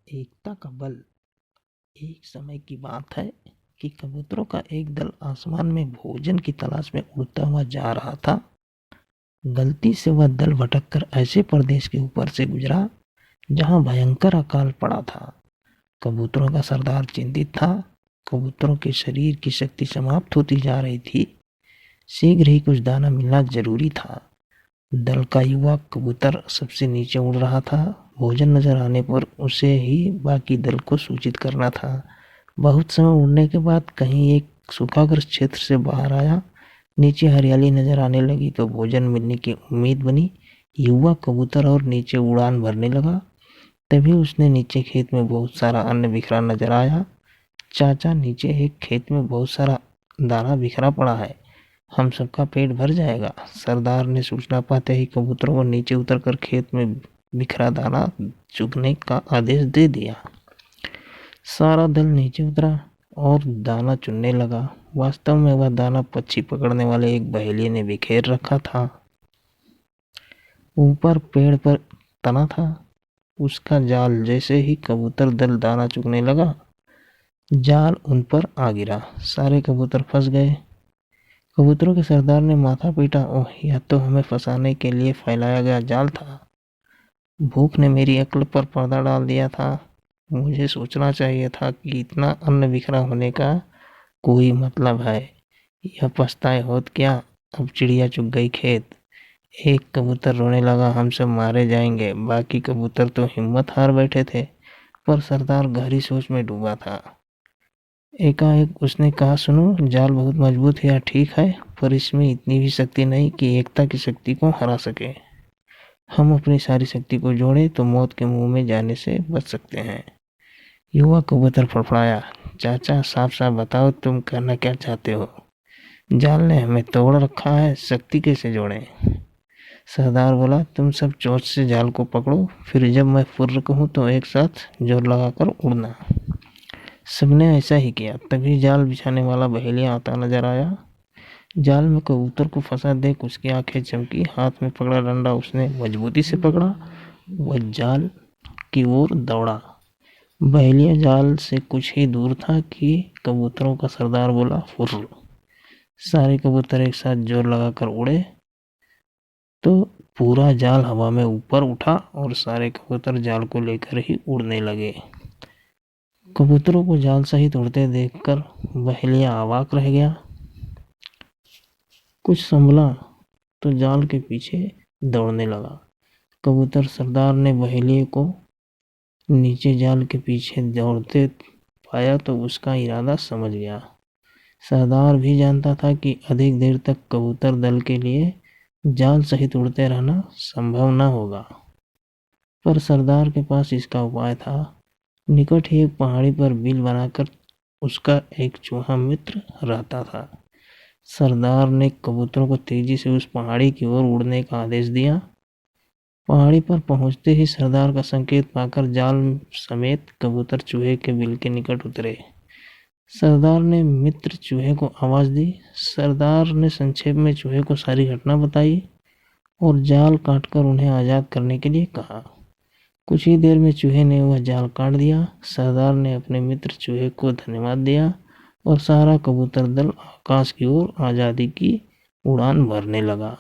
एकता का बल। एक समय की बात है कि कबूतरों का एक दल आसमान में भोजन की तलाश में उड़ता हुआ जा रहा था। गलती से वह दल भटककर ऐसे प्रदेश के ऊपर से गुजरा जहां भयंकर अकाल पड़ा था। कबूतरों का सरदार चिंतित था। कबूतरों के शरीर की शक्ति समाप्त होती जा रही थी। शीघ्र ही कुछ दाना मिलना जरूरी था। दल का युवा कबूतर सबसे नीचे उड़ रहा था। भोजन नजर आने पर उसे ही बाकी दल को सूचित करना था। बहुत समय उड़ने के बाद कहीं एक सूखाग्रस्त क्षेत्र से बाहर आया। नीचे हरियाली नजर आने लगी तो भोजन मिलने की उम्मीद बनी। युवा कबूतर और नीचे उड़ान भरने लगा। तभी उसने नीचे खेत में बहुत सारा अन्न बिखरा नजर आया। चाचा, नीचे एक खेत में बहुत सारा दाना बिखरा पड़ा है, हम सबका पेट भर जाएगा। सरदार ने सूचना पाते ही कबूतरों को नीचे उतरकर खेत में बिखरा दाना चुगने का आदेश दे दिया। सारा दल नीचे उतरा और दाना चुनने लगा। वास्तव में वह दाना पक्षी पकड़ने वाले एक बहेलिये ने बिखेर रखा था। ऊपर पेड़ पर तना था उसका जाल। जैसे ही कबूतर दल दाना चुगने लगा, जाल उन पर आ गिरा। सारे कबूतर फंस गए। कबूतरों के सरदार ने माथा पीटा, ओह, यह तो हमें फंसाने के लिए फैलाया गया जाल था। भूख ने मेरी अक्ल पर पर्दा डाल दिया था। मुझे सोचना चाहिए था कि इतना अन्न बिखरा होने का कोई मतलब है। यह पछताए होत क्या, अब चिड़िया चुग गई खेत। एक कबूतर रोने लगा, हम सब मारे जाएंगे। बाकी कबूतर तो हिम्मत हार बैठे थे, पर सरदार गहरी सोच में डूबा था। एकाएक उसने कहा, सुनो, जाल बहुत मजबूत है, ठीक है, पर इसमें इतनी भी शक्ति नहीं कि एकता की शक्ति को हरा सके। हम अपनी सारी शक्ति को जोड़े तो मौत के मुंह में जाने से बच सकते हैं। युवा कबूतर फड़फड़ाया, चाचा, साफ साफ बताओ, तुम कहना क्या चाहते हो। जाल ने हमें तोड़ रखा है, शक्ति कैसे जोड़े। सरदार बोला, तुम सब चोंच से जाल को पकड़ो, फिर जब मैं फुर्र कहूँ तो एक साथ जोर लगाकर उड़ना। सबने ऐसा ही किया। तभी जाल बिछाने वाला बहेलिया आता नजर आया। जाल में कबूतर को फंसा देख उसकी आंखें चमकी। हाथ में पकड़ा डंडा उसने मजबूती से पकड़ा। वह जाल की ओर दौड़ा। बहेलिया जाल से कुछ ही दूर था कि कबूतरों का सरदार बोला, फुर्र। सारे कबूतर एक साथ जोर लगाकर उड़े तो पूरा जाल हवा में ऊपर उठा और सारे कबूतर जाल को लेकर ही उड़ने लगे। कबूतरों को जाल सहित उड़ते देखकर बहेलिया अवाक रह गया। कुछ संभला तो जाल के पीछे दौड़ने लगा। कबूतर सरदार ने बहेलिये को नीचे जाल के पीछे दौड़ते पाया तो उसका इरादा समझ गया। सरदार भी जानता था कि अधिक देर तक कबूतर दल के लिए जाल सहित उड़ते रहना संभव न होगा, पर सरदार के पास इसका उपाय था। निकट ही एक पहाड़ी पर बिल बनाकर उसका एक चूहा मित्र रहता था। सरदार ने कबूतरों को तेजी से उस पहाड़ी की ओर उड़ने का आदेश दिया। पहाड़ी पर पहुंचते ही सरदार का संकेत पाकर जाल समेत कबूतर चूहे के बिल के निकट उतरे। सरदार ने मित्र चूहे को आवाज दी। सरदार ने संक्षेप में चूहे को सारी घटना बताई और जाल काटकर उन्हें आजाद करने के लिए कहा। कुछ ही देर में चूहे ने वह जाल काट दिया। सरदार ने अपने मित्र चूहे को धन्यवाद दिया और सारा कबूतर दल आकाश की ओर आजादी की उड़ान भरने लगा।